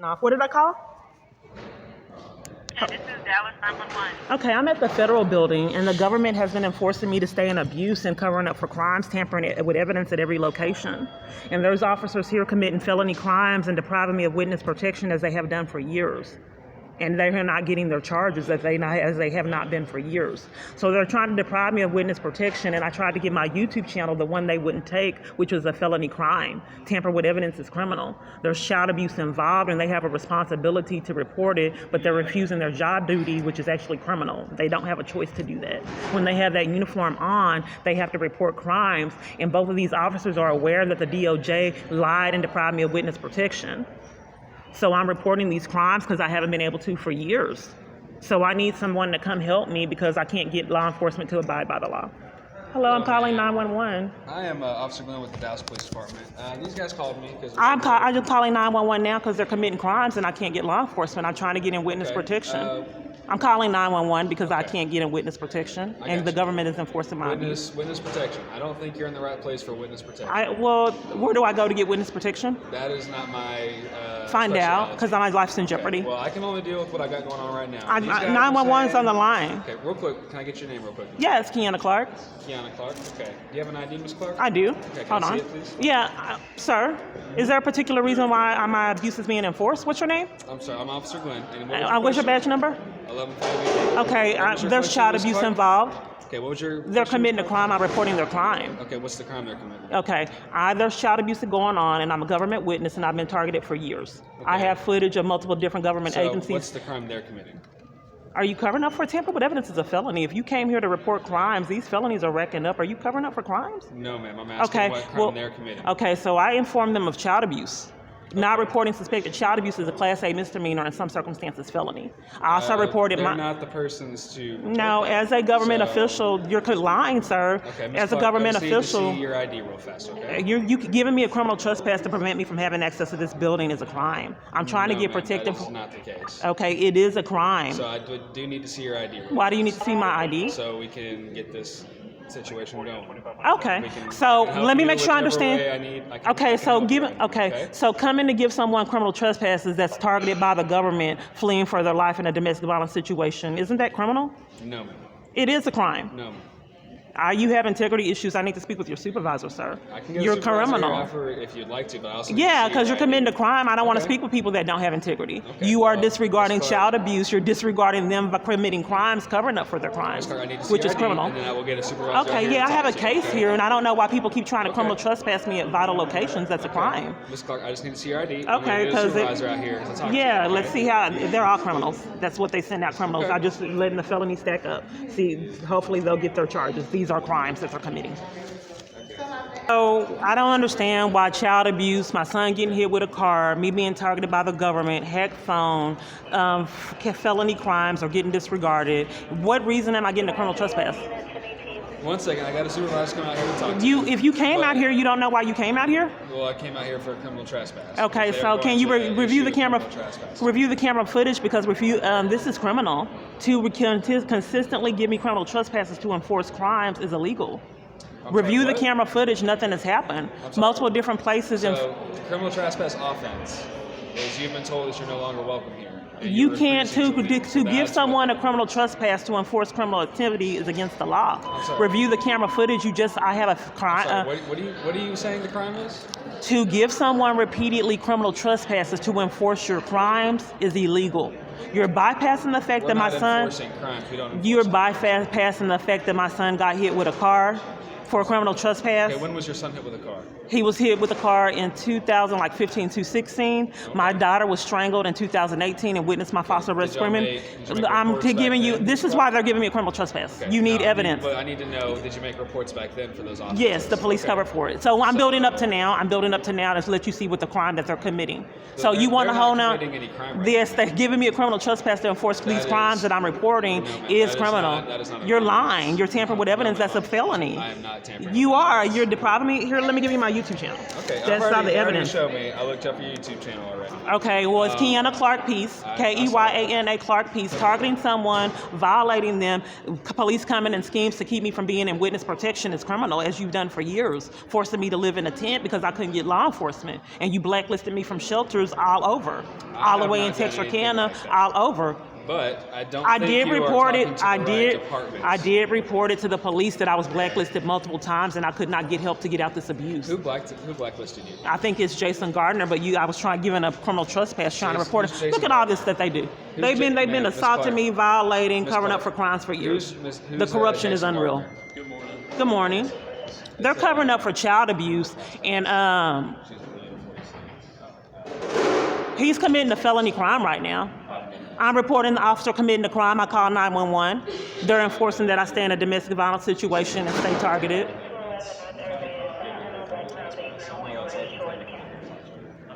No, what did I call? Hey, this is Dallas 911. Okay, I'm at the federal building, and the government has been enforcing me to stay in abuse and covering up for crimes, tampering with evidence at every location. And there's officers here committing felony crimes and depriving me of witness protection as they have done for years. And they're not getting their charges as they have not been for years. So they're trying to deprive me of witness protection, and I tried to get my YouTube channel the one they wouldn't take, which was a felony crime. Tamper with evidence is criminal. There's child abuse involved, and they have a responsibility to report it, but they're refusing their job duty, which is actually criminal. They don't have a choice to do that. When they have that uniform on, they have to report crimes, and both of these officers are aware that the DOJ lied and deprived me of witness protection. So I'm reporting these crimes because I haven't been able to for years. So I need someone to come help me because I can't get law enforcement to abide by the law. Hello, I'm calling 911. I am Officer Glenn with the Dallas Police Department. These guys called me because I'm just calling 911 now because they're committing crimes and I can't get law enforcement. I'm trying to get in witness protection. I'm calling 911 because I can't get in witness protection, and the government is enforcing my abuse. Witness protection. I don't think you're in the right place for witness protection. Well, where do I go to get witness protection? That is not my Find out, because my life's in jeopardy. Well, I can only deal with what I got going on right now. 911's on the line. Okay, real quick, can I get your name real quick? Yes, Kiana Clark. Kiana Clark, okay. Do you have an ID, Ms. Clark? I do. Okay, Hold I on. see it, please? Yeah, sir. Is there a particular reason why my abuse is being enforced? What's your name? I'm sorry, I'm Officer Glenn. What's your badge number? 1158. Okay, there's child abuse involved. Okay, what was your... They're committing a crime. I'm reporting their crime. Okay, what's the crime they're committing? Okay, there's child abuse going on, and I'm a government witness, and I've been targeted for years. Okay. I have footage of multiple different government agencies. What's the crime they're committing? Are you covering up for tamper with evidence is a felony? If you came here to report crimes, these felonies are racking up. Are you covering up for crimes? No, ma'am. I'm asking what crime they're committing. Okay, so I informed them of child abuse. Not reporting suspected child abuse is a Class A misdemeanor, in some circumstances felony. I also reported they're not the persons to... No, as a government official, you're lying, sir. Okay, Ms. As a Clark, government I just official... need to see your ID real fast, okay? You giving me a criminal trespass to prevent me from having access to this building is a crime. I'm trying to get protected... That is not the case. Okay, it is a crime. So I do need to see your ID real fast. Why do you need to see my ID? So we can get this situation going. Okay, so let me make sure I understand. So coming to give someone criminal trespasses that's targeted by the government fleeing for their life in a domestic violence situation, isn't that criminal? No, ma'am. It is a crime. No, ma'am. You have integrity issues. I need to speak with your supervisor, sir. I can get you're a supervisor criminal. if you'd like to, but I also because you're committing a crime. I don't want to speak with people that don't have integrity. Okay, you are disregarding child abuse. You're disregarding them by committing crimes, covering up for their crimes, which is criminal. And then I will get a supervisor. Okay, I have a case here, and I don't know why people keep trying to criminal trespass me at vital locations. That's a crime. Ms. Clark, I just need to see your ID. Okay, because let's see how they're all criminals. That's what they send out criminals. I just letting the felony stack up. See, hopefully they'll get their charges. These are crimes that they're committing. So I don't understand why child abuse, my son getting hit with a car, me being targeted by the government, hacked phone, felony crimes are getting disregarded. What reason am I getting a criminal trespass? 1 second, I got a supervisor coming out here to talk to you. If you came out here, you don't know why you came out here? Well, I came out here for a criminal trespass. Okay, so can you review the camera footage, because this is criminal. To consistently give me criminal trespasses to enforce crimes is illegal. Review the camera footage, nothing has happened. Multiple different places. So, criminal trespass offense is you've been told that you're no longer welcome here. You can't, to give someone a criminal trespass to enforce criminal activity is against the law. Review the camera footage, I have a crime. What are you saying the crime is? To give someone repeatedly criminal trespasses to enforce your crimes is illegal. You're bypassing the fact that my son... You're bypassing the fact that my son got hit with a car for a criminal trespass. Okay, when was your son hit with a car? He was hit with a car in 2015 to 16. Okay. My daughter was strangled in 2018 and witnessed my foster brother screaming. This is why they're giving me a criminal trespass. Okay. You need evidence. But I need to know, did you make reports back then for those officers? Yes, the police covered for it. So I'm building up to now to let you see what the crime that they're committing. So you want to hold on? Yes, they're giving me a criminal trespass to enforce these crimes that I'm reporting is criminal. You're lying. You're tampering with evidence. That's a felony. I am not not tampering. You are. You're depriving me. Here, let me give you my YouTube channel. Okay, That's not the evidence. Show me. I looked up your YouTube channel already. Okay, well, it's Keyana Clark Peace, Keyyana Clark Peace, targeting someone, violating them, police coming in schemes to keep me from being in witness protection is criminal, as you've done for years, forcing me to live in a tent because I couldn't get law enforcement, and you blacklisted me from shelters all over, all the way in Texarkana, all over. But I don't. I think did you report are it. talking to the right departments. I did report it to the police that I was blacklisted multiple times and I could not get help to get out this abuse. Who blacklisted you? I think it's Jason Gardner, but I was giving a criminal trespass, trying to report it. Look at all this that they do. They've been assaulting me, violating, covering up for crimes for years. The corruption is unreal. Good morning. Good morning. They're covering up for child abuse, and he's committing a felony crime right now. I'm reporting the officer committing the crime. I call 911. They're enforcing that I stay in a domestic violence situation and stay targeted.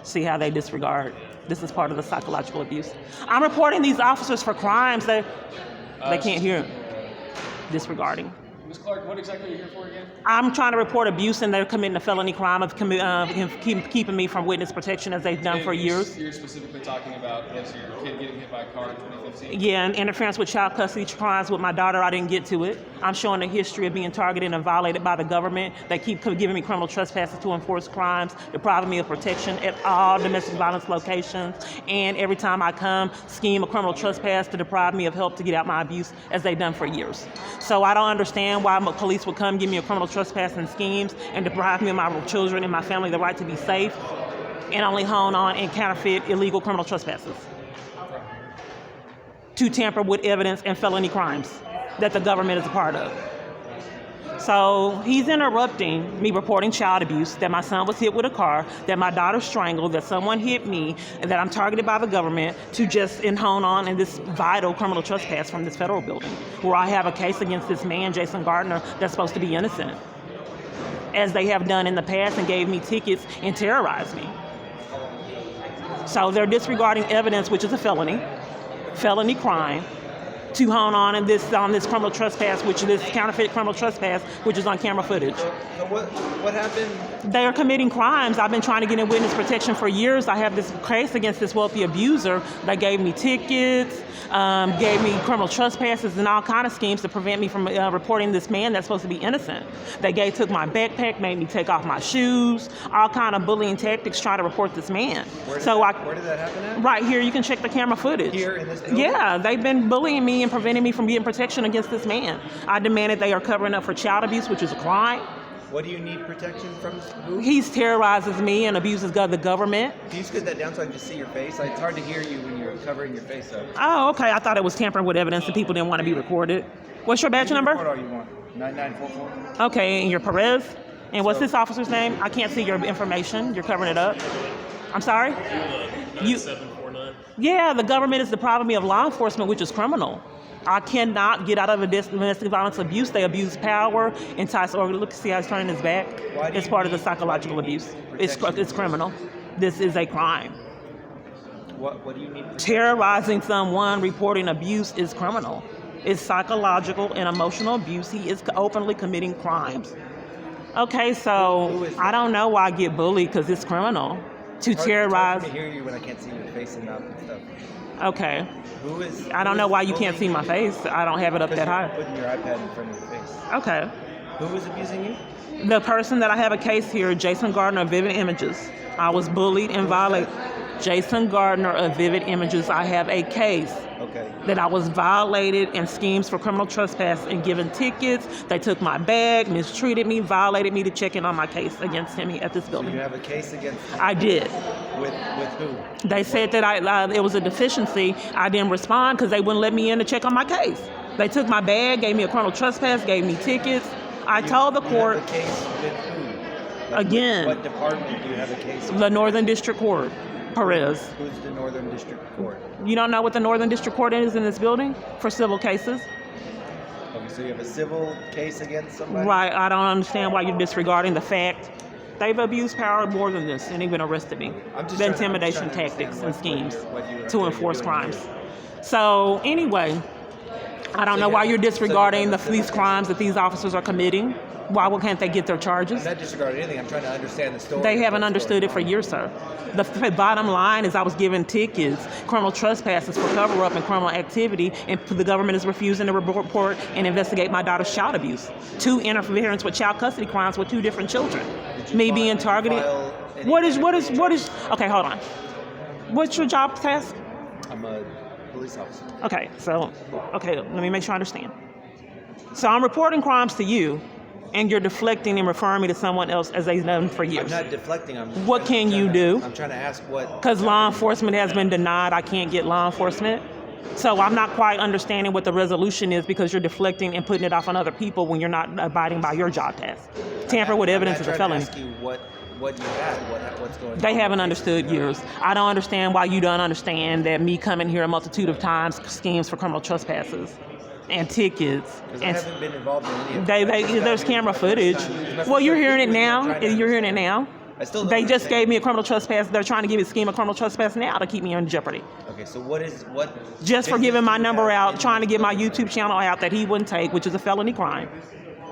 See how they disregard. This is part of the psychological abuse. I'm reporting these officers for crimes that they can't hear. Disregarding. Ms. Clark, what exactly are you here for again? I'm trying to report abuse, and they're committing a felony crime of keeping me from witness protection, as they've done for years. You're specifically talking about was your kid getting hit by a car in 2015? Yeah, and interference with child custody crimes with my daughter. I didn't get to it. I'm showing a history of being targeted and violated by the government. They keep giving me criminal trespasses to enforce crimes, depriving me of protection at all domestic violence locations, and every time I come, scheme a criminal trespass to deprive me of help to get out my abuse, as they've done for years. So I don't understand why police would come give me a criminal trespass and schemes and deprive me of my children and my family the right to be safe, and only hone on and counterfeit illegal criminal trespasses to tamper with evidence and felony crimes that the government is a part of. So he's interrupting me reporting child abuse, that my son was hit with a car, that my daughter strangled, that someone hit me, and that I'm targeted by the government, to just hone on in this vital criminal trespass from this federal building, where I have a case against this man, Jason Gardner, that's supposed to be innocent, as they have done in the past and gave me tickets and terrorized me. So they're disregarding evidence, which is a felony crime, to hone on this criminal trespass, this counterfeit criminal trespass, which is on camera footage. So what happened? They are committing crimes. I've been trying to get in witness protection for years. I have this case against this wealthy abuser that gave me tickets, gave me criminal trespasses and all kind of schemes to prevent me from reporting this man that's supposed to be innocent. They took my backpack, made me take off my shoes, all kind of bullying tactics trying to report this man. Where did that happen at? Right here, you can check the camera footage. Here in this building? Yeah, they've been bullying me and preventing me from getting protection against this man. I demanded they are covering up for child abuse, which is a crime. What do you need protection from? Who? He terrorizes me and abuses the government. Can you scoot that down so I can just see your face? It's hard to hear you when you're covering your face up. Oh, okay. I thought it was tampering with evidence and people didn't want to be recorded. What's your badge number? What all you want? 9944. Okay, and you're Perez? And what's this officer's name? I can't see your information. You're covering it up. I'm sorry? 9749. Yeah, the government is depriving me of law enforcement, which is criminal. I cannot get out of a domestic violence abuse. They abuse power, entice, or look, see how he's turning his back? It's part of the psychological abuse. It's criminal. This is a crime. What do you need? Terrorizing someone, reporting abuse is criminal. It's psychological and emotional abuse. He is openly committing crimes. Okay, so I don't know why I get bullied, because it's criminal. To terrorize. It's hard for me to hear you when I can't see your face and mouth and stuff. Okay. I don't know why you can't see my face. I don't have it up that high. Putting your iPad in front of your face. Okay. Who is abusing you? The person that I have a case here, Jason Gardner of Vivid Images. I was bullied and violated. Jason Gardner of Vivid Images. I have a case that I was violated and schemes for criminal trespass and given tickets. They took my bag, mistreated me, violated me to check in on my case against him at this building. So you have a case against him? I did. With who? They said that it was a deficiency. I didn't respond because they wouldn't let me in to check on my case. They took my bag, gave me a criminal trespass, gave me tickets. I told the court. You have a case with who? Again. What department do you have a case with? The Northern District Court. Perez. Who's the Northern District Court? You don't know what the Northern District Court is in this building for civil cases? Okay, so you have a civil case against somebody? Right. I don't understand why you're disregarding the fact they've abused power more than this and even arrested me. The intimidation tactics and schemes to enforce crimes. So anyway, I don't know why you're disregarding these crimes that these officers are committing. Why can't they get their charges? I'm not disregarding anything. I'm trying to understand the story. They haven't understood it for years, sir. The bottom line is I was given tickets, criminal trespasses for cover-up and criminal activity, and the government is refusing to report and investigate my daughter's child abuse. 2 interference with child custody crimes with 2 different children. Me being targeted. What is, okay, hold on. What's your job task? I'm a police officer. Okay, let me make sure I understand. So I'm reporting crimes to you, and you're deflecting and referring me to someone else as they've done for years. I'm not deflecting. What can you do? I'm trying to ask what... Because law enforcement has been denied, I can't get law enforcement. So I'm not quite understanding what the resolution is because you're deflecting and putting it off on other people when you're not abiding by your job task. Tamper with evidence is a felony. I'm trying to ask you what you have, what's going on. They haven't understood years. I don't understand why you don't understand that me coming here a multitude of times schemes for criminal trespasses and tickets. Because I haven't been involved in any of there's camera footage. Well, you're hearing it now. You're hearing it now. I still don't They just understand. gave me a criminal trespass. They're trying to give me a scheme of criminal trespass now to keep me in jeopardy. Okay, so what? Just for business giving my do you number have out, in- trying to get my YouTube channel out that he wouldn't take, which is a felony crime.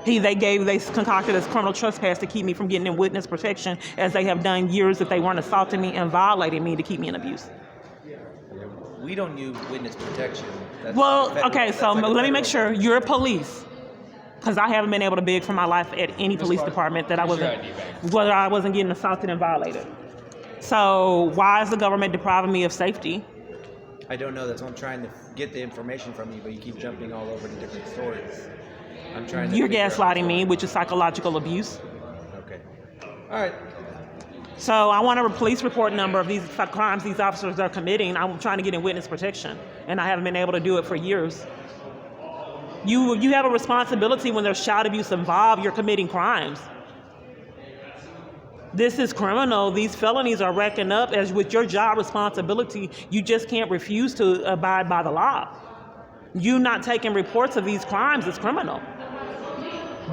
They concocted as criminal trespass to keep me from getting in witness protection, as they have done years if they weren't assaulting me and violating me to keep me in abuse. We don't use witness protection. That's Well, federal- okay, that's so like a let me make federal- sure you're police, because I haven't been able to beg for my life at any police department that I wasn't getting assaulted and violated. So why is the government depriving me of safety? I don't know. That's why I'm trying to get the information from you, but you keep jumping all over to different stories. I'm trying to. You're figure out- gaslighting me, which is psychological abuse. Okay. All right. So I want a police report number of these crimes these officers are committing. I'm trying to get in witness protection, and I haven't been able to do it for years. You have a responsibility when there's child abuse involved. You're committing crimes. This is criminal. These felonies are racking up. As with your job responsibility, you just can't refuse to abide by the law. You not taking reports of these crimes is criminal.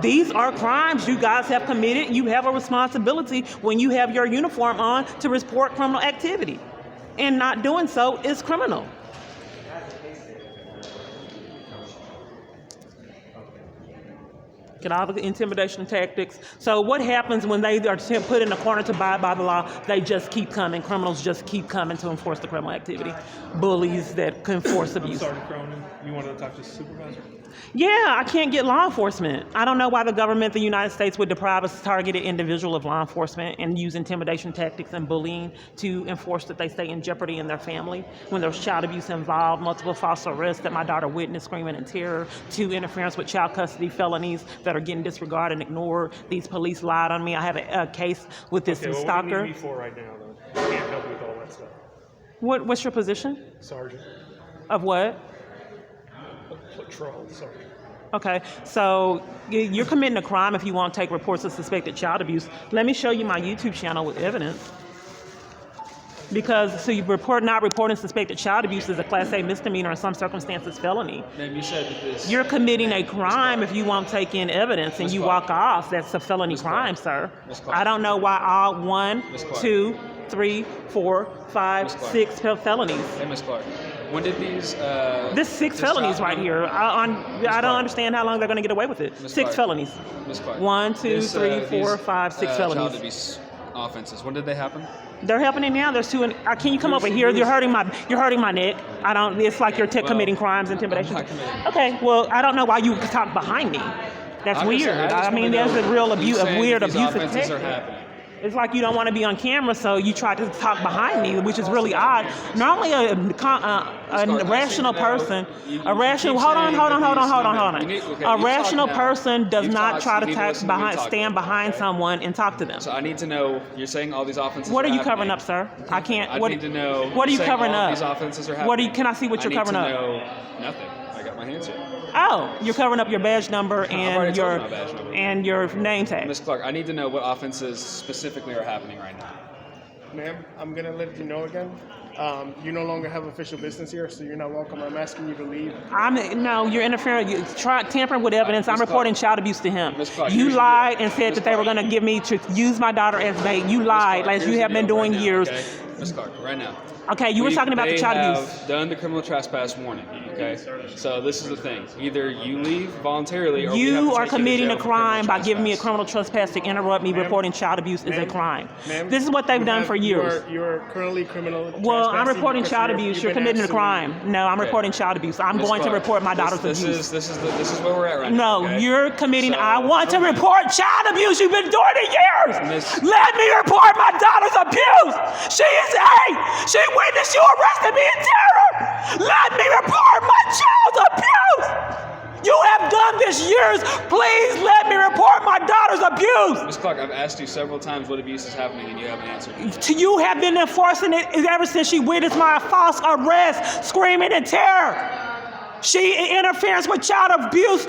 These are crimes you guys have committed. You have a responsibility when you have your uniform on to report criminal activity. And not doing so is criminal. Get all the intimidation tactics. So what happens when they are put in a corner to abide by the law? They just keep coming. Criminals just keep coming to enforce the criminal activity. Bullies that can enforce abuse. Sergeant Cronin, you wanted to talk to the supervisor? Yeah, I can't get law enforcement. I don't know why the government, the United States, would deprive a targeted individual of law enforcement and use intimidation tactics and bullying to enforce that they stay in jeopardy in their family. When there's child abuse involved, multiple false arrests that my daughter witnessed screaming in terror, 2 interference with child custody felonies that are getting disregarded and ignored. These police lied on me. I have a case with this Okay, well, stalker. what do you need me for right now, though? I can't help you with all that stuff. What's your position? Sergeant. Of what? Patrol, sergeant. Okay, so you're committing a crime if you won't take reports of suspected child abuse. Let me show you my YouTube channel with evidence. Because not reporting suspected child abuse is a Class A misdemeanor, in some circumstances felony. Ma'am, you said that this... You're committing a crime if you won't take in evidence and Ms. you Clark. walk off. That's a felony Ms. Clark. crime, sir. Ms. Clark. I don't know why all 1, Ms. Clark. 2, 3, 4, 5, Ms. Clark. 6 felonies. Hey, Ms. Clark. When did these... This 6 felonies right here. I don't understand how long they're going to get away with it. Ms. 6 Clark. felonies. Ms. Clark. 1, 2, This, 3, 4, these, 5, 6 Child felonies. abuse offenses. When did they happen? They're happening now. There's 2. Can you come over here? You're hurting my neck. I don't. It's like you're committing crimes, intimidation. I'm not committing. Okay. Well, I don't know why you talk behind me. That's I'm just weird. saying, I just mean, wanna there's know, a real you saying weird that these abusive offenses are tactic. happening. It's like you don't want to be on camera, so you try to talk behind me, which is really odd. Normally, a rational person, a rational person does not try to stand behind someone and talk to them. So I need to know, you're saying all these offenses What are you happening. covering up, sir? I can't. I need to know. What are you saying covering all up? These offenses are happening. Can I see what you're covering up? I need to know nothing. I got my hands here. Oh, you're covering up your badge number already and told you my badge number. your name tag. Ms. Clark, I need to know what offenses specifically are happening right now. Ma'am, I'm going to let you know again. You no longer have official business here, so you're not welcome. I'm asking you to leave. No, you're interfering. You tampering with evidence. I'm Ms. reporting Clark. child abuse to him. Ms. Clark, You here's lied your- and said Ms. that they were Clark. going to give me to use my daughter as bait. You lied, Clark, as you here's have the been deal doing right now, years. okay? Ms. Clark, right now. Okay, you were talking about the child abuse. They have done the criminal trespass warning. Okay, so this is the thing: either you leave voluntarily, or we have You to are take you to committing jail a for crime by criminal giving me a trespass. criminal trespass to interrupt me. Reporting child abuse is a Ma'am, crime. Ma'am, This is what they've done for years. You're currently criminal. Well, I'm trespassing reporting because child you've abuse. You're been committing a asked to crime. No, I'm Okay. reporting child abuse. I'm Ms. going to Clark, report my daughter's this abuse. This is where we're at right now. No, okay? you're committing. So- I want to report child abuse. You've been doing it years. Miss- Let me report my daughter's abuse. She is 8. She witnessed you arrested me in terror. Let me report my child's abuse. You have done this years. Please let me report my daughter's abuse. Ms. Clark, I've asked you several times what abuse is happening, and you haven't answered. You have been enforcing it ever since she witnessed my false arrest, screaming in terror. She interferes with child abuse.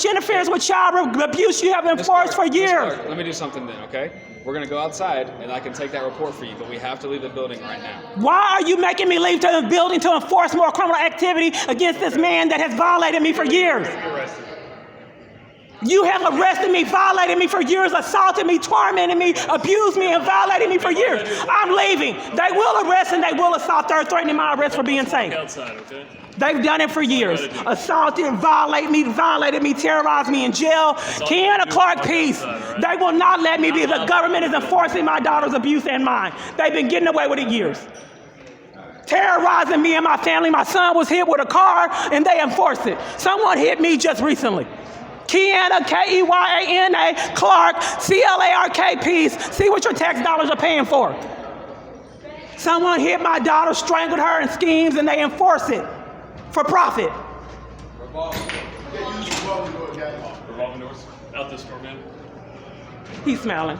She interferes with child abuse. You have Ms. enforced for Clark, Ms. years. Clark, let me do something then, okay? We're gonna go outside, and I can take that report for you, but we have to leave the building right now. Why are you making me leave to the building to enforce more criminal activity against this man that has violated me for years? You have arrested me, violated me for years, assaulted me, tormented me, abused me, and violated me for years. I'm leaving. They will arrest and they will assault. They're threatening my arrest for being safe. Outside, okay? They've done it for years. Assaulted, violated me, terrorized me in jail. Kiana Clark, peace. They will not let me be. The government is enforcing my daughter's abuse and mine. They've been getting away with it years. Terrorizing me and my family. My son was hit with a car and they enforced it. Someone hit me just recently. Kiana, K-E-Y-A-N-A, Clark, C-L-A-R-K, peace. See what your tax dollars are paying for. Someone hit my daughter, strangled her in schemes, and they enforce it for profit. Revolving doors. Out this door, man. He's smiling.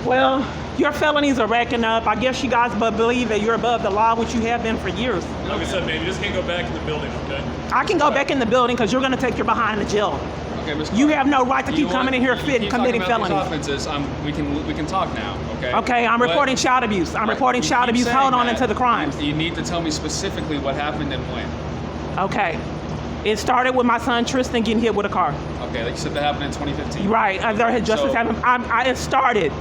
Well, your felonies are racking up. I guess you guys believe that you're above the law, which you have been for years. Like I said, man, you just can't go back in the building, okay? I can go back in the building because you're going to take your behind in jail. Okay, Ms. You Clark, have no right to keep coming in here you fit keep committing talking about felonies. these offenses. We can talk now, okay? Okay, I'm But- reporting child abuse. I'm reporting You child keep abuse. saying Hold on that. into the crimes. You need to tell me specifically what happened and when. Okay. It started with my son Tristan getting hit with a car. Okay, like you said, that happened in 2015. Right. There had justice So- happened. It started.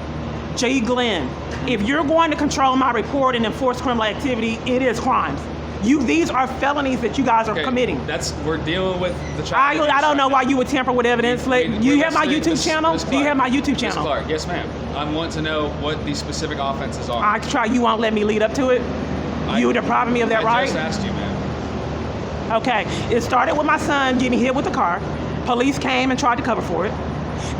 J. Glenn, if you're going to control my report and enforce criminal activity, it is crimes. These are felonies that you guys are Okay, committing. we're dealing with the child. I don't know why you would tamper with evidence. You have my YouTube channel? Ms. Do you have my YouTube Ms. channel? Clark, yes, ma'am. I want to know what these specific offenses are. I try. You won't let me lead up to it. You depriving me of that I right? just asked you, ma'am. Okay, it started with my son getting hit with a car. Police came and tried to cover for it.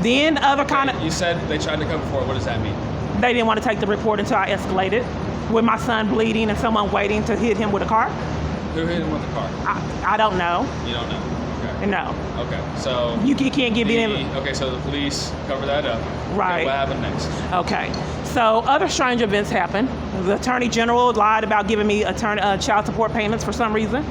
Then other kind of, You said they tried to cover for it. What does that mean? they didn't want to take the report until I escalated with my son bleeding and someone waiting to hit him with a car. Who hit him with the car? I don't know. You don't know. Okay. No. Okay. So You can't give me any. okay. So the police cover that up. Right. Okay, what happened next? Okay. So other strange events happened. The attorney general lied about giving me child support payments for some reason,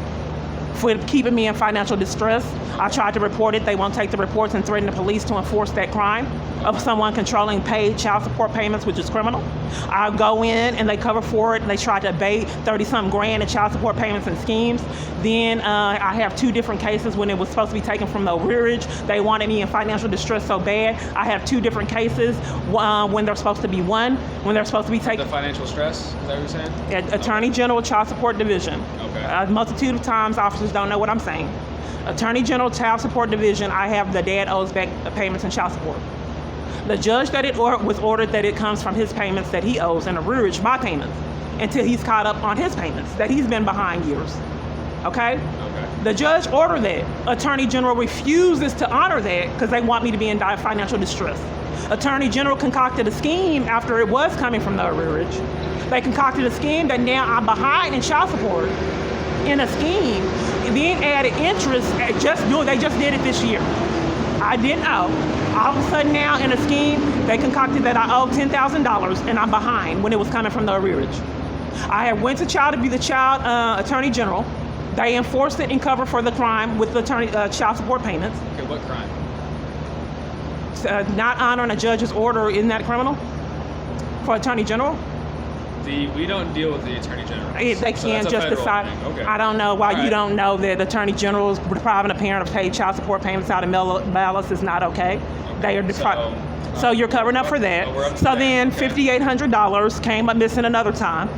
for keeping me in financial distress. I tried to report it. They won't take the reports and threaten the police to enforce that crime of someone controlling paid child support payments, which is criminal. I go in and they cover for it and they try to abate 30-something grand in child support payments and schemes. Then I have 2 different cases when it was supposed to be taken from the rearage. They wanted me in financial distress so bad. I have 2 different cases when they're supposed to be one, when they're supposed to be The taken. financial stress. Is that what you're saying? Attorney General Child Support Division. Okay. A multitude of times officers don't know what I'm saying. Attorney General Child Support Division, I have the dad owes back payments and child support. The judge that it was ordered that it comes from his payments that he owes and arrearage my payments until he's caught up on his payments that he's been behind years. Okay? Okay. The judge ordered that. Attorney General refuses to honor that because they want me to be in dire financial distress. Attorney General concocted a scheme after it was coming from the arrearage. They concocted a scheme that now I'm behind in child support in a scheme, then added interest. They just did it this year. I didn't know. All of a sudden now in a scheme, they concocted that I owe $10,000 and I'm behind when it was coming from the arrearage. I had went to the Attorney General. They enforced it and covered for the crime with the child support payments. Okay. What crime? Not honoring a judge's order, isn't that criminal? For Attorney General? We don't deal with the Attorney General. They So can't that's a just federal decide. thing. Okay. I don't know why All you right. don't know that Attorney General is depriving a parent of paid child support payments out of malice is not okay. They are deprived. So So you're covering up for that. we're up to So that. then Okay. $5,800 came up missing another time.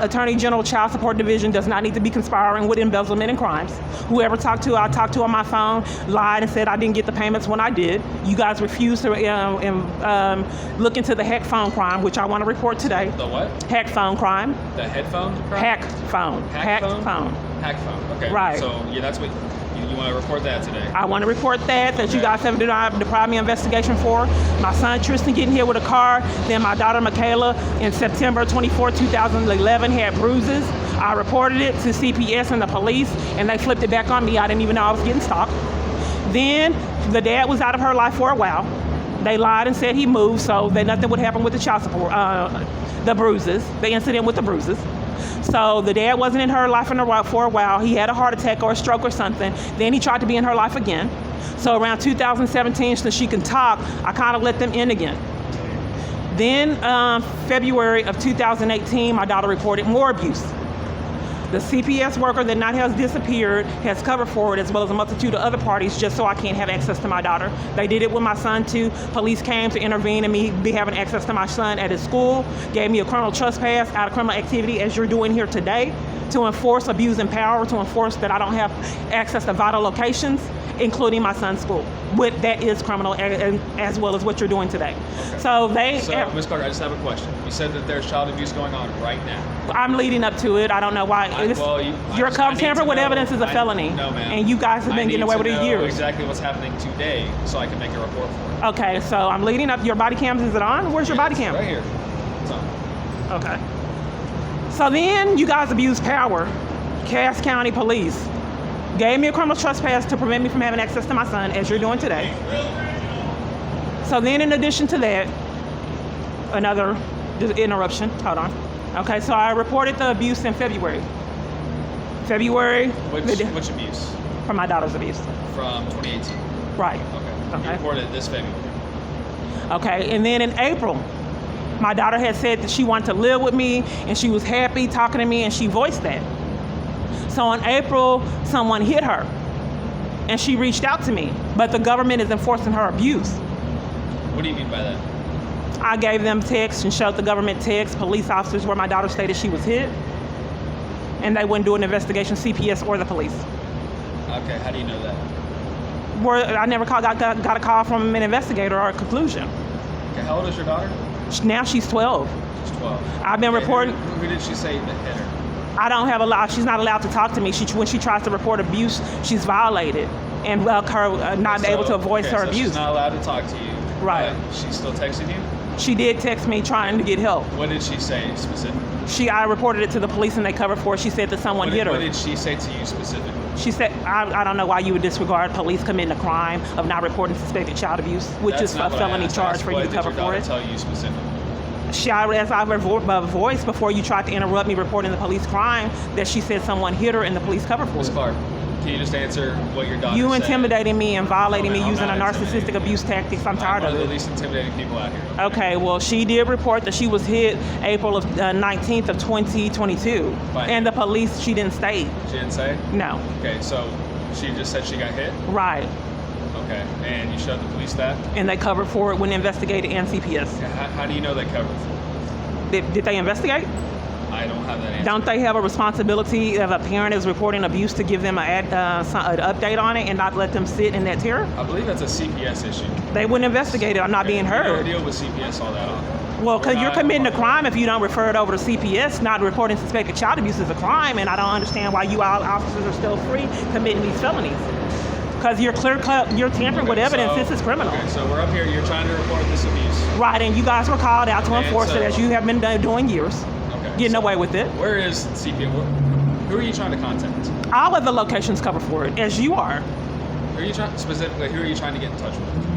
Attorney General Child Support Division does not need to be conspiring with embezzlement and crimes. Whoever I talked to on my phone lied and said I didn't get the payments when I did. You guys refused to look into the hack phone crime, which I want to report today. The what? Hack phone crime. The headphone? crime? Hack phone. Hack phone? phone. Hack phone. Okay. Right. So yeah, that's what you want to report that today. I want to report that you Okay. guys have deprived me of investigation for. My son Tristan getting hit with a car, then my daughter Michaela in September 24, 2011 had bruises. I reported it to CPS and the police, and they flipped it back on me. I didn't even know I was getting stalked. Then the dad was out of her life for a while. They lied and said he moved, so that nothing would happen with the child support, the bruises, the incident with the bruises. So the dad wasn't in her life for a while. He had a heart attack or a stroke or something. Then he tried to be in her life again. So around 2017, so she can talk, I kind of let them in again. Then February of 2018, my daughter reported more abuse. The CPS worker that not has disappeared has covered for it, as well as a multitude of other parties, just so I can't have access to my daughter. They did it with my son too. Police came to intervene and me be having access to my son at his school, gave me a criminal trespass out of criminal activity, as you're doing here today, to enforce abuse and power, to enforce that I don't have access to vital locations, including my son's school. That is criminal, as well as what you're doing today. Okay. So Ms. Clark, I just have a question. You said that there's child abuse going on right now. I'm leading up to it. I don't know why. Your tamper with evidence is a felony. No, ma'am. And you guys have been getting away with it years. Exactly what's happening today, so I can make a report for it. Okay, so I'm leading up. Your body cams, is it on? Where's your body cam? Right here. It's on. Okay. So then you guys abuse power. Cass County Police gave me a criminal trespass to prevent me from having access to my son, as you're doing today. So then in addition to that, another interruption. Hold on. Okay, so I reported the abuse in February. Which abuse? From my daughter's abuse. From 2018. Right. Okay. Okay. You reported this February. Okay, and then in April, my daughter had said that she wanted to live with me and she was happy talking to me, and she voiced that. So in April, someone hit her and she reached out to me, but the government is enforcing her abuse. What do you mean by that? I gave them texts and showed the government texts, police officers, where my daughter stated she was hit, and they wouldn't do an investigation, CPS or the police. Okay, how do you know that? I never got a call from an investigator or a conclusion. Okay, how old is your daughter? Now she's 12. She's 12. I've been reporting. Who did she say that hit her? I don't have she's not allowed to talk to me. When she tries to report abuse, she's violated, and her not able to voice her abuse. She's not allowed to talk to you. Right. She's still texting you? She did text me trying to get help. What did she say specifically? I reported it to the police and they covered for it. She said that someone hit her. What did she say to you specifically? She said, I don't know why you would disregard police committing a crime of not reporting suspected child abuse, which is a felony charge for you to cover for it. What did your daughter tell you specifically? As I voiced before you tried to interrupt me reporting the police crime, that she said someone hit her and the police covered for Ms. it. Clark, can you just answer what your daughter said? You intimidating me and violating No, me ma'am, using a I'm not narcissistic intimidating abuse you. tactics. I'm tired I'm of one of it. the least intimidating people out here. Okay, well, she did report that she was hit April of 19th of 2022. Fine. And the police, she didn't state. She didn't say? No. Okay, so she just said she got hit? Right. Okay, and you showed the police that? And they covered for it when investigated and CPS. Okay, how do you know they covered for it? Did they investigate? I don't have that answer. Don't they have a responsibility if a parent is reporting abuse to give them an update on it and not let them sit in that terror? I believe that's a CPS issue. They wouldn't investigate it. I'm not being We don't heard. deal with CPS all that often. Well, because We're you're not- committing a crime if you don't refer it over to CPS. Not reporting suspected child abuse is a crime, and I don't understand why you all officers are still free committing these felonies. Because you're you're tampering with evidence. So- this is criminal. Okay, so we're up here. You're trying to report this abuse. Right, and you guys were called out to And enforce it, so- as you have been doing years, Okay. getting so away with it. Where is CPS? Who are you trying to contact? All of the locations cover for it, as you are. Who are you trying specifically? Who are you trying to get in touch with?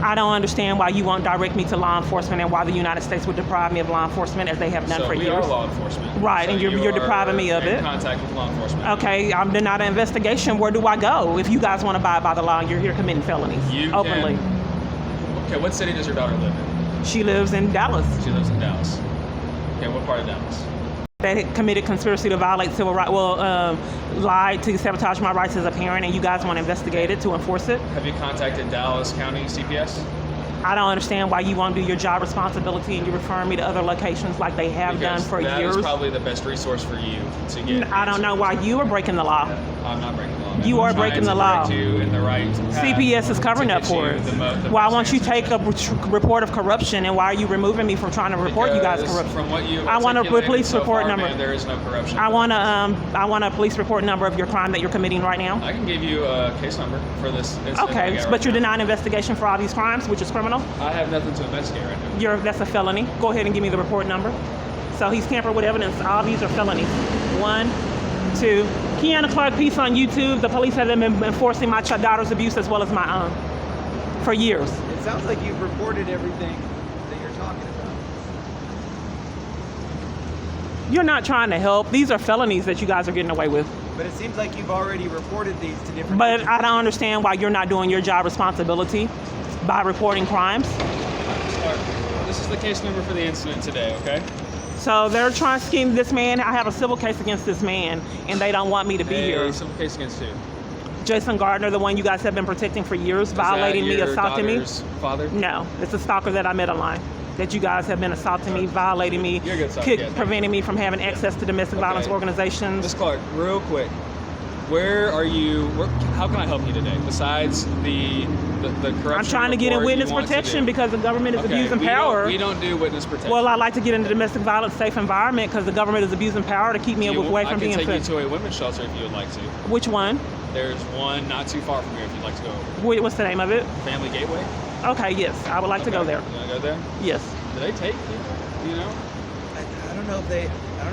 I don't understand why you won't direct me to law enforcement and why the United States would deprive me of law enforcement, as they have done So for we years. are law enforcement. Right, and you're you depriving me of are it. in contact with law enforcement. Okay, I'm denied an investigation. Where do I go if you guys want to abide by the law and you're here committing felonies You openly? Okay, what city does your daughter live in? She lives in Dallas. She lives in Dallas. Okay, what part of Dallas? They committed conspiracy to violate civil rights. Lied to sabotage my rights as a parent, and you guys want to investigate it to enforce it. Have you contacted Dallas County CPS? I don't understand why you won't do your job responsibility and you refer me to other locations like they have done Because for that years. is probably the best resource for you to get. I don't know why you are breaking the law. I'm not breaking the law. You are I'm trying breaking to the law. direct you in the right path CPS is covering to up get for you it. the Why best won't you answer. take a report of corruption, and why are you removing me from trying to report you guys Because corruption? From what you I want a articulated police so report far, number. man, there is no corruption. I want a police report number of your crime that you're committing right now. I can give you a case number for this incident. Okay, that I got but right you're now. denying investigation for all these crimes, which is criminal. I have nothing to investigate right now. That's a felony. Go ahead and give me the report number. So he's tampered with evidence. All these are felonies. 1, 2. Kiana Clark piece on YouTube. The police have been enforcing my daughter's abuse as well as my own for years. It sounds like you've reported everything that you're talking about. You're not trying to help. These are felonies that you guys are getting away with. But it seems like you've already reported these to different But agencies. I don't understand why you're not doing your job responsibility by reporting crimes. This is the case number for the incident today, okay? So they're trying to scheme this man. I have a civil case against this man, and they don't want me to be here. Civil case against who? Jason Gardner, the one you guys have been protecting for years, Is violating that me, your assaulting me. daughter's father? No, it's a stalker that I met online. That you guys have been assaulting me, violating me, You're a good stalker, yeah. preventing me from having access to domestic violence organizations. Ms. Clark, real quick, where are you? How can I help you today? Besides the corruption I'm trying to get in report witness you want to protection do? because the government is Okay, abusing we power. We don't do witness protection. Well, I like to get into domestic violence safe environment because the government is abusing power to keep me away from being I can take safe. you to a women's shelter if you would like to. Which one? There's one not too far from here if you'd like to go. What's the name of it? Family Gateway. Okay, yes, I would like to go there. You want to go there? Yes. Do they take you? You know? I don't know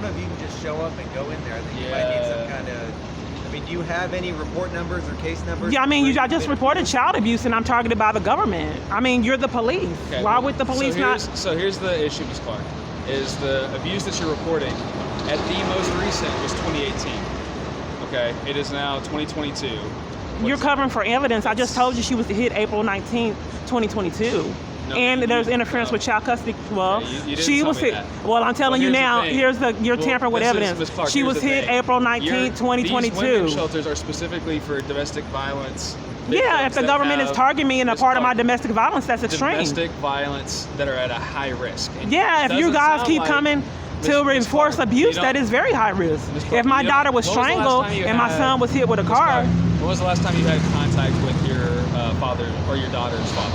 if you can just show up and go in there. I think you might need some kind of. I mean, do you have any report numbers or case numbers? Yeah, I mean, I I just reported child abuse and I'm targeted by the government. I mean, you're the police. Okay, Why well, would the police not? So here's the issue, Ms. Clark, is the abuse that you're reporting at the most recent was 2018. Okay, it is now 2022. You're covering for evidence. I just told you she was hit April 19th, 2022. No, and there's interference no. with child custody. Well, Okay, you didn't she tell was me hit. that. Well, I'm telling you Here's the now. thing. You're tampering with this is- evidence. Ms. Clark, She here's was the hit thing. April 19th, These 2022. women's shelters are specifically for domestic violence. Yeah, if victims the that government is have- targeting me in a Ms. part of my Clark, domestic violence, that's extreme. domestic violence that are at a high risk. And Yeah, it if you doesn't guys sound keep like- coming to Ms. enforce Clark, abuse, you that don't- is very high risk. Ms. Clark, If my you don't- daughter was when the last strangled time you and my had- son was hit with a Ms. car, Clark, when was the last time you had contact with your father or your daughter's father?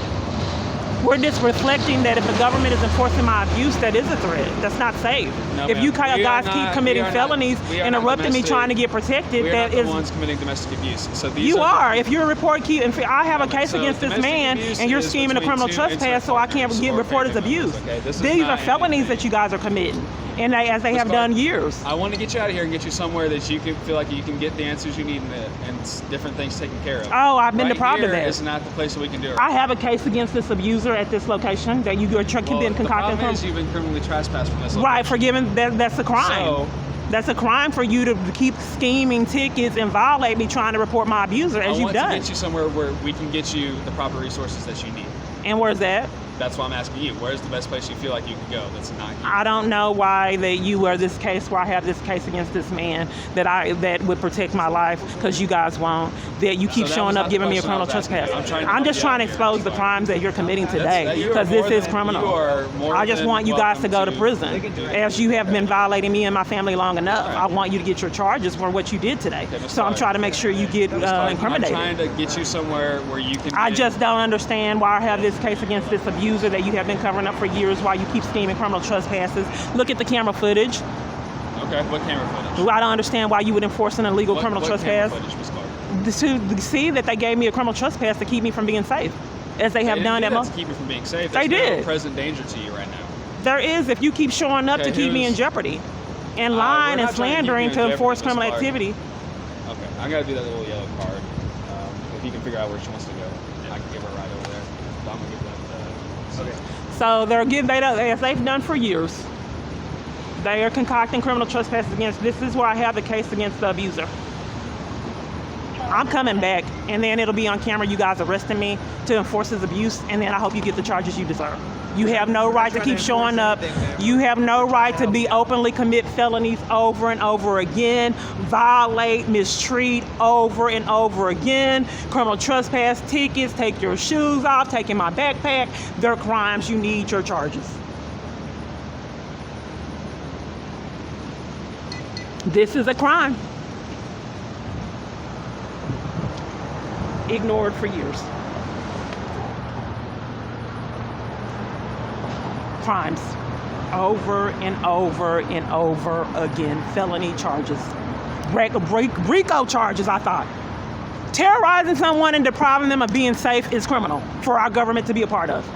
we're just reflecting that if the government is enforcing my abuse, that is a threat. That's not safe. No, If ma'am. you We guys are keep not- committing we are not- felonies, we are not interrupting me domestic- trying to get protected, We are that not is. the ones committing domestic abuse. So these You are. are. If you're a report key, I have a case So against this domestic man, abuse and you're is scheming a between criminal two trespass, so I can't intimate get partners or reported as family abuse. members, okay? This is These are not felonies anything. that you guys are committing, and as they Ms. have Clark, done years. I want to get you out of here and get you somewhere that you can feel like you can get the answers you need and different things taken care of. Oh, I've been right deprived of here that. is not the place that we can do it. I have a case against this abuser at this location that you've been Well, concocting the problem from. is you've been criminally trespassed from this. Right, for giving that's a crime. So- That's a crime for you to keep scheming tickets and violate me trying to report my abuser, as I you've want done. to get you somewhere where we can get you the proper resources that you need. And where's that? That's why I'm asking you. Where's the best place you feel like you can go that's not here? I don't know why that you are this case where I have this case against this man that would protect my life because you guys won't. That you keep So that showing was up not giving the me a question I criminal was asking you. trespass. I'm just trying to expose the crimes that you're committing today you are because this more is than- criminal. you are more I just than want you guys to go to welcome prison. As you have been violating me and my family long enough, I want you to get your charges for what you did today. Okay, Ms. So I'm Clark. trying to make sure you get incriminated. I'm trying to get you somewhere where you can. I get- just don't understand why I have this case against this abuser that you have been covering up for years, why you keep scheming criminal trespasses. Look at the camera footage. Okay, what camera footage? I don't understand why you would enforce an illegal criminal what trespass. Camera footage, Ms. Clark? To see that they gave me a criminal trespass to keep me from being safe, as they have They done didn't at do that most. to keep you from being safe. They There's no did. present danger to you right now. There is if you keep showing up Okay, to keep me in who's- jeopardy, and we're lying not and trying to keep slandering you in to enforce jeopardy, Ms. criminal Clark. activity. Okay, I gotta do that little yellow card. If you can figure out where she wants to go, I can give her a ride over there. But I'm gonna give that. Okay. So as they've done for years, they are concocting criminal trespasses against. This is where I have the case against the abuser. I'm coming back, and then it'll be on camera. You guys arresting me to enforce his abuse, and then I hope you get the charges you deserve. You have no right to keep showing up. You have no right to be openly commit felonies over and over again, violate, mistreat over and over again, criminal trespass tickets, take your shoes off, taking my backpack. They're crimes. You need your charges. This is a crime. Ignored for years. Crimes. Over and over and over again. Felony charges. RICO charges, I thought. Terrorizing someone and depriving them of being safe is criminal for our government to be a part of.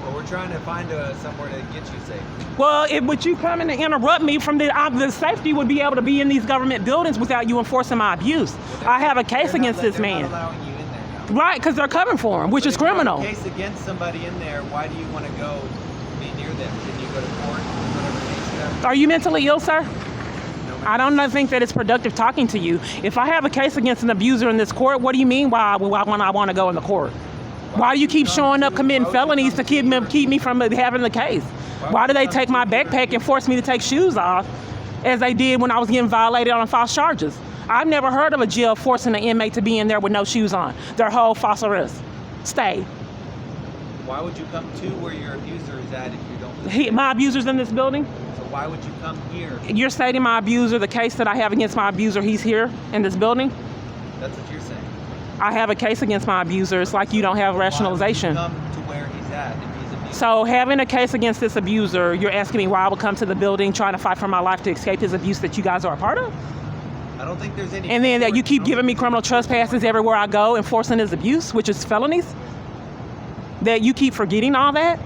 Well, we're trying to find somewhere to get you safe. Well, would you come in and interrupt me from the safety would be able to be in these government buildings without you enforcing my abuse. I have a case against this man. They're not allowing you in there now. Right, because they're coming for him, which is criminal. If you have a case against somebody in there, why do you want to go be near them? Can you go to court? Whatever case you have? Are you mentally ill, sir? No, I don't think that it's productive talking to you. If I have a case against an abuser in this court, what do you mean why I want to go in the court? Why do you keep showing up committing felonies to keep me from having the case? Why do they take my backpack and force me to take shoes off as they did when I was getting violated on false charges? I've never heard of a jail forcing an inmate to be in there with no shoes on. Their whole false arrest. Stay. Why would you come to where your abuser is at if you don't? My abuser's in this building? So why would you come here? You're stating my abuser, the case that I have against my abuser, he's here in this building? That's what you're saying. I have a case against my abuser. It's like you don't have rationalization. Why would you come to where he's at if he's abused? So having a case against this abuser, you're asking me why I would come to the building trying to fight for my life to escape his abuse that you guys are a part of? I don't think there's any. And then that you keep giving me criminal trespasses everywhere I go, enforcing his abuse, which is felonies? That you keep forgetting all that?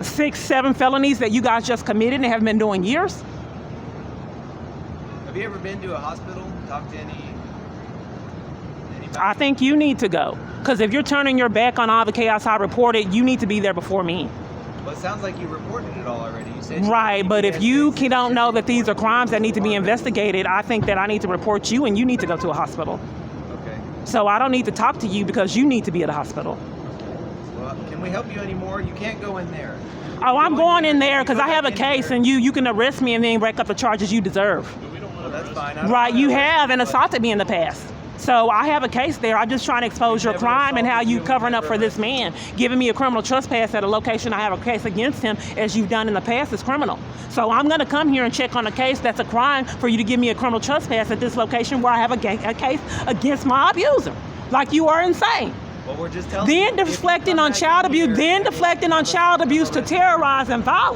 6, 7 felonies that you guys just committed and have been doing years? Have you ever been to a hospital? Talked to anybody? I think you need to go. Because if you're turning your back on all the chaos I reported, you need to be there before me. Well, it sounds like you reported it all already. You said Right, but if you don't know that these are crimes that need to be investigated, I think that I need to report you and you need to go to a hospital. Okay. So I don't need to talk to you because you need to be at a hospital. Well, can we help you anymore? You can't go in there. Oh, I'm going in there because I have a case and you can arrest me and then break up the charges you deserve. Well, that's fine. I don't Right, wanna you arrest have and but- assaulted me in the past. So I have a case there. I'm just trying to expose your crime and how you covering up for this man. Giving me a criminal trespass at a location I have a case against him, as you've done in the past, is criminal. So I'm going to come here and check on a case that's a crime for you to give me a criminal trespass at this location where I have a case against my abuser. Like you are insane. Well, we're just telling you, Then if you deflecting come on back child in abuse, here- then deflecting on child abuse to terrorize and violate.